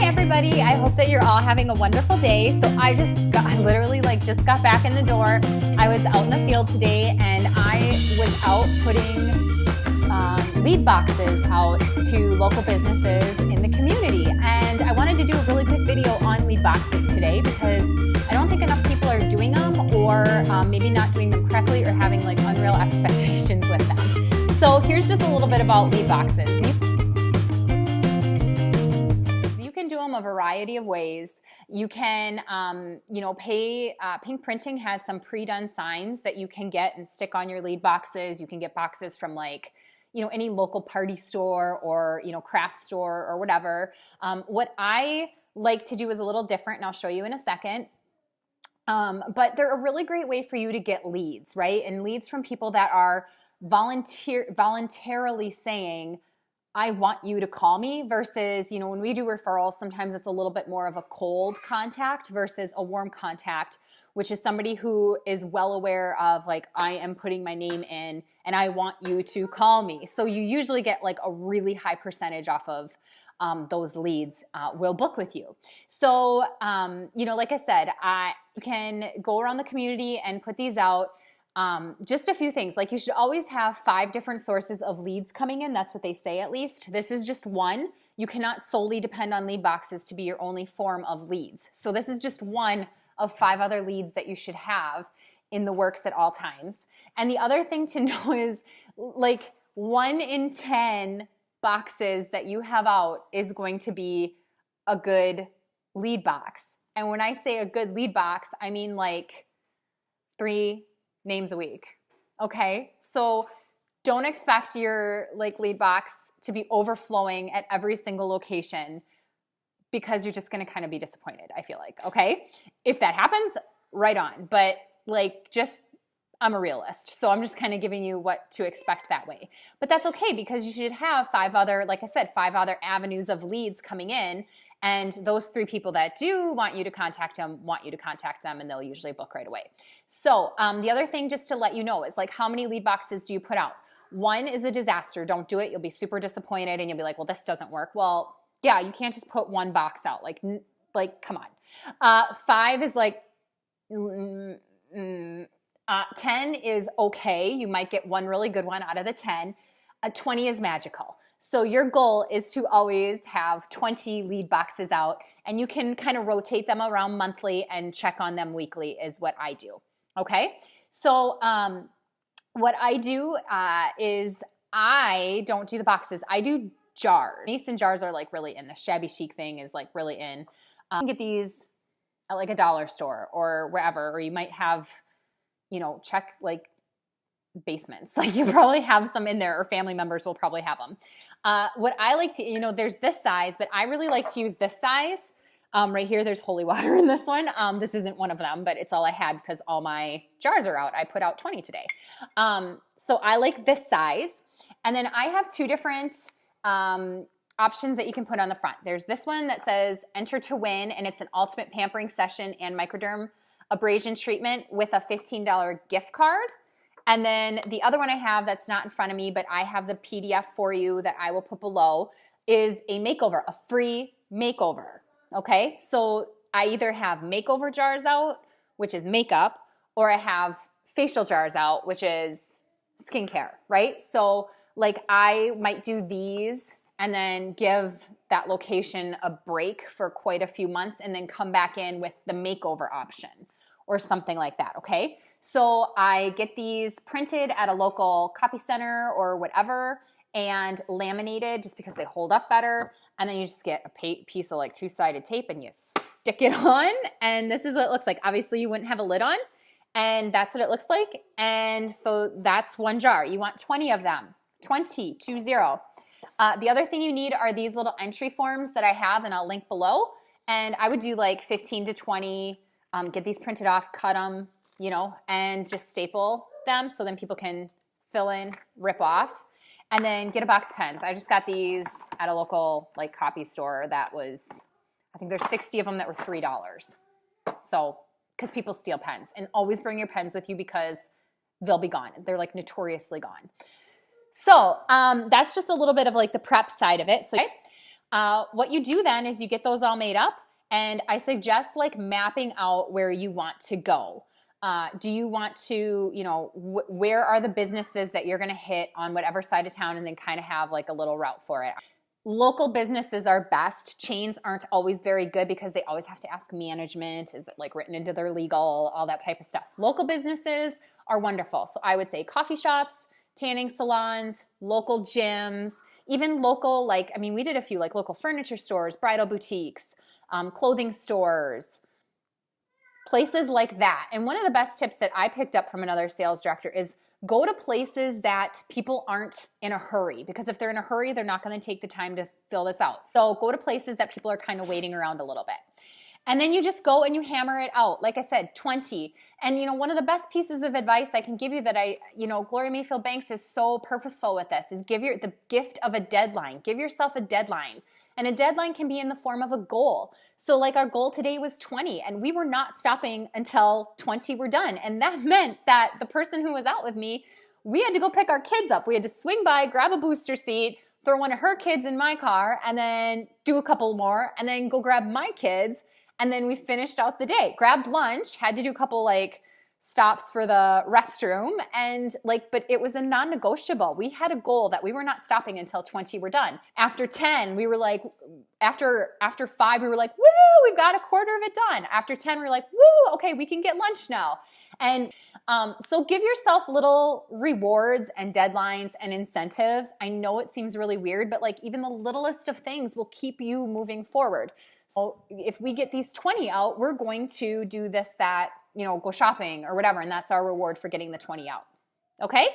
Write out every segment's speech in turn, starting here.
everybody. I hope that you're all having a wonderful day. So I literally just got back in the door. I was out in the field today and I was out putting lead boxes out to local businesses in the community. And I wanted to do a really quick video on lead boxes today because I don't think enough people are doing them, or maybe not doing them correctly, or having like unreal expectations with them. So here's just a little bit about lead boxes. You can do them a variety of ways. You can, Pink Printing has some pre-done signs that you can get and stick on your lead boxes. You can get boxes from any local party store or, craft store or whatever. What I like to do is a little different, and I'll show you in a second. But they're a really great way for you to get leads, right? And leads from people that are voluntarily saying, I want you to call me, versus, when we do referrals, sometimes it's a little bit more of a cold contact versus a warm contact, which is somebody who is well aware of I am putting my name in and I want you to call me. So you usually get a really high percentage off of those leads will book with you. So, like I said, you can go around the community and put these out. Just a few things, you should always have 5 different sources of leads coming in. That's what they say, at least. This is just one. You cannot solely depend on lead boxes to be your only form of leads. So this is just one of 5 other leads that you should have in the works at all times. And the other thing to know is 1 in 10 boxes that you have out is going to be a good lead box. And when I say a good lead box, I mean 3 names a week. Okay? So don't expect your lead box to be overflowing at every single location, because you're just going to kind of be disappointed, I feel like. Okay? If that happens, right on. But I'm a realist, so I'm just kind of giving you what to expect that way. But that's okay, because you should have 5 other, 5 other avenues of leads coming in, and those 3 people that do want you to contact them, and they'll usually book right away. So the other thing, just to let you know, is how many lead boxes do you put out? 1 is a disaster. Don't do it. You'll be super disappointed, and you'll be like, well, this doesn't work. Well, yeah, you can't just put 1 box out. Come on. 5 is 10 is okay. You might get 1 really good one out of the 10. 20 is magical. So your goal is to always have 20 lead boxes out, and you can kind of rotate them around monthly and check on them weekly is what I do. Okay? So what I do is I don't do the boxes. I do jars. Mason jars are really in. The shabby chic thing is really in. You can get these at a dollar store or wherever, or you might have, check basements. You probably have some in there, or family members will probably have them. What I like to, there's this size, but I really like to use this size. Right here, there's holy water in this one. This isn't one of them, but it's all I had because all my jars are out. I put out 20 today. So I like this size. And then I have 2 different options that you can put on the front. There's this one that says enter to win, and it's an ultimate pampering session and microderm abrasion treatment with a $15 gift card. And then the other one I have that's not in front of me, but I have the PDF for you that I will put below, is a makeover, a free makeover. Okay? So I either have makeover jars out, which is makeup, or I have facial jars out, which is skincare, right? So I might do these and then give that location a break for quite a few months and then come back in with the makeover option or something like that, okay? So I get these printed at a local copy center or whatever and laminated just because they hold up better. And then you just get a piece of 2-sided tape and you stick it on. And this is what it looks like. Obviously, you wouldn't have a lid on. And that's what it looks like. And so that's 1 jar. You want 20 of them. 20. The other thing you need are these little entry forms that I have, and I'll link below. And I would do 15 to 20. Get these printed off, cut them, and just staple them so then people can fill in, rip off, and then get a box of pens. I just got these at a local copy store that was, I think there's 60 of them that were $3. So, because people steal pens, and always bring your pens with you because they'll be gone. They're notoriously gone. So that's just a little bit of the prep side of it. So What you do then is you get those all made up, and I suggest like mapping out where you want to go. Do you want to, where are the businesses that you're going to hit on whatever side of town, and then kind of have like a little route for it. Local businesses are best. Chains aren't always very good because they always have to ask management, like written into their legal, all that type of stuff. Local businesses are wonderful. So I would say coffee shops, tanning salons, local gyms, even local, we did a few like local furniture stores, bridal boutiques, clothing stores, places like that. And one of the best tips that I picked up from another sales director is go to places that people aren't in a hurry, because if they're in a hurry, they're not going to take the time to fill this out. So go to places that people are kind of waiting around a little bit. And then you just go and you hammer it out. Like I said, 20. And one of the best pieces of advice I can give you that Gloria Mayfield Banks is so purposeful with this, is the gift of a deadline. Give yourself a deadline. And a deadline can be in the form of a goal. So like our goal today was 20, and we were not stopping until 20 were done. And that meant that the person who was out with me, we had to go pick our kids up. We had to swing by, grab a booster seat, throw one of her kids in my car, and then do a couple more, and then go grab my kids. And then we finished out the day, grabbed lunch, had to do a couple stops for the restroom, and but it was a non-negotiable. We had a goal that we were not stopping until 20 were done. After 10, we were after 5, we were like, woo, we've got a quarter of it done. After 10, we were like, woo, okay, we can get lunch now. And so give yourself little rewards and deadlines and incentives. I know it seems really weird, but even the littlest of things will keep you moving forward. So if we get these 20 out, we're going to do this, that, go shopping or whatever, and that's our reward for getting the 20 out. Okay?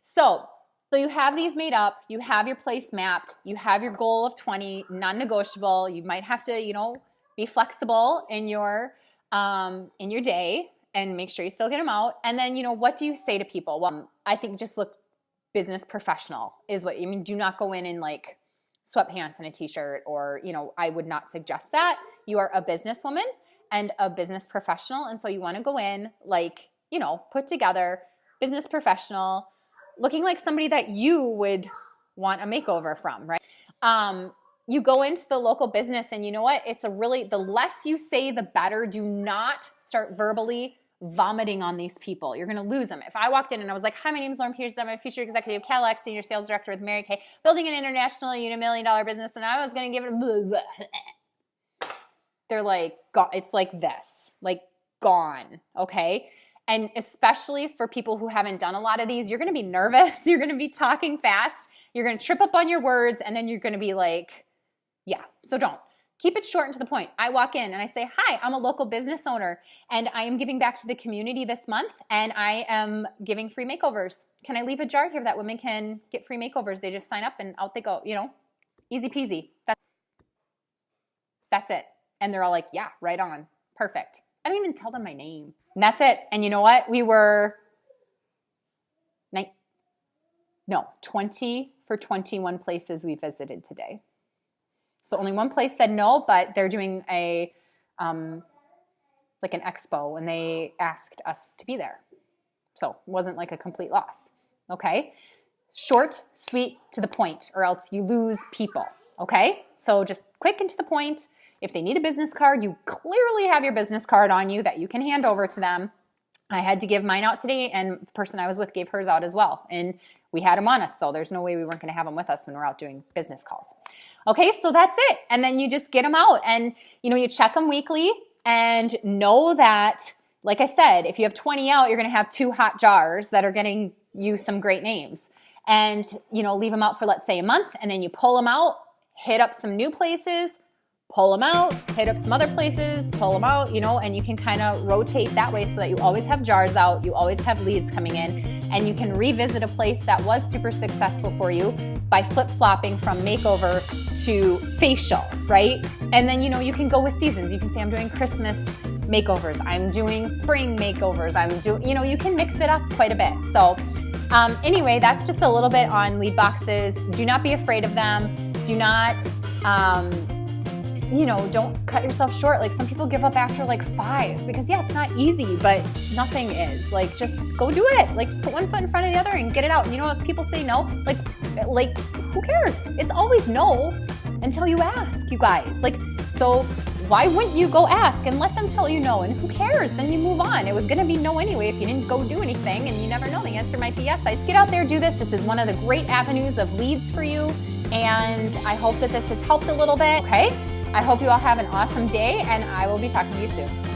So you have these made up, you have your place mapped, you have your goal of 20, non-negotiable. You might have to, be flexible in your day and make sure you still get them out. And then, what do you say to people? Well, I think just look business professional is what, do not go in sweatpants and a t-shirt, or, I would not suggest that. You are a businesswoman and a business professional. And so you want to go in put together, business professional, looking like somebody that you would want a makeover from, right? You go into the local business, and you know what? The less you say, the better. Do not start verbally vomiting on these people. You're going to lose them. If I walked in and I was like, hi, my name is Lauren Peterson. I'm a future executive, Cadillac Senior Sales Director with Mary Kay, building an international $1 million business, and I was going to give it a blah, blah. They're like, it's like this, gone. Okay. And especially for people who haven't done a lot of these, you're going to be nervous. You're going to be talking fast. You're going to trip up on your words, and then you're going to be yeah, so don't. Keep it short and to the point. I walk in and I say, hi, I'm a local business owner, and I am giving back to the community this month, and I am giving free makeovers. Can I leave a jar here that women can get free makeovers? They just sign up and out they go, easy peasy. That's it. And they're all like, yeah, right on. Perfect. I don't even tell them my name. And that's it. And you know what? We were 20 for 21 places we visited today. So only one place said no, but they're doing an expo, and they asked us to be there. So it wasn't a complete loss. Okay. Short, sweet, to the point, or else you lose people. Okay. So just quick and to the point. If they need a business card, you clearly have your business card on you that you can hand over to them. I had to give mine out today, and the person I was with gave hers out as well. And we had them on us, though. There's no way we weren't going to have them with us when we're out doing business calls. Okay, so that's it. And then you just get them out, and you check them weekly, and know that, like I said, if you have 20 out, you're going to have 2 hot jars that are getting you some great names. And leave them out for, let's say, a month, and then you pull them out, hit up some new places, pull them out, hit up some other places, pull them out, and you can kind of rotate that way so that you always have jars out, you always have leads coming in, and you can revisit a place that was super successful for you by flip-flopping from makeover to facial, right? And then, you can go with seasons. You can say, I'm doing Christmas makeovers, I'm doing spring makeovers, I'm doing, you can mix it up quite a bit. So anyway, that's just a little bit on lead boxes. Do not be afraid of them. Do not, don't cut yourself short. Some people give up after 5 because it's not easy, but nothing is. Just go do it. Just put one foot in front of the other and get it out. And if people say no, who cares? It's always no. until you ask, you guys. Like, so why wouldn't you go ask and let them tell you no? And who cares? Then you move on. It was gonna be no anyway if you didn't go do anything, and you never know, the answer might be yes. Guys, get out there, do this. This is one of the great avenues of leads for you, and I hope that this has helped a little bit, okay? I hope you all have an awesome day, and I will be talking to you soon.